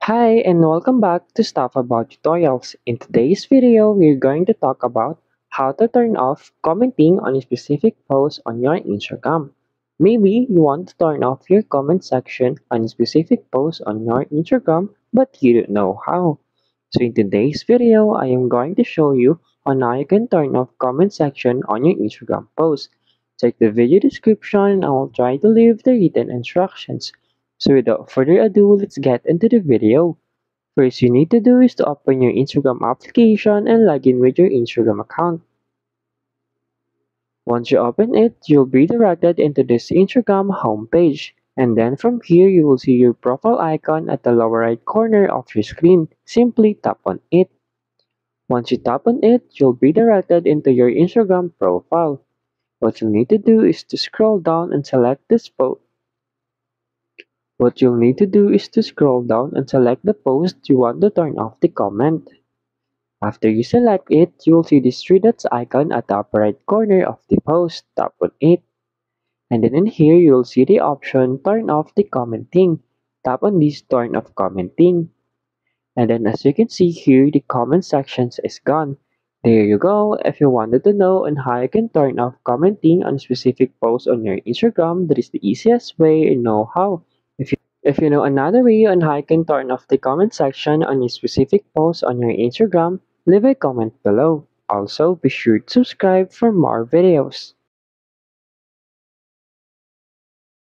Hi and welcome back to Stuff About Tutorials. In today's video, we're going to talk about how to turn off commenting on a specific post on your Instagram. Maybe you want to turn off your comment section on a specific post on your Instagram, but you don't know how. So in today's video, I am going to show you on how you can turn off comment section on your Instagram post. Check the video description and I will try to leave the written instructions. So without further ado, let's get into the video. First you need to do is to open your Instagram application and log in with your Instagram account. Once you open it, you'll be directed into this Instagram homepage. And then from here, you will see your profile icon at the lower right corner of your screen. Simply tap on it. Once you tap on it, you'll be directed into your Instagram profile. What you'll need to do is to scroll down and select this post. What you'll need to do is to scroll down and select the post you want to turn off the comment. After you select it, you will see this three dots icon at the upper right corner of the post. Tap on it. And then in here, you will see the option turn off the commenting. Tap on this turn off commenting. And then as you can see here, the comment sections is gone. There you go. If you wanted to know on how you can turn off commenting on a specific post on your Instagram, that is the easiest way you know how. If you know another way on how you can turn off the comment section on a specific post on your Instagram, leave a comment below. Also, be sure to subscribe for more videos.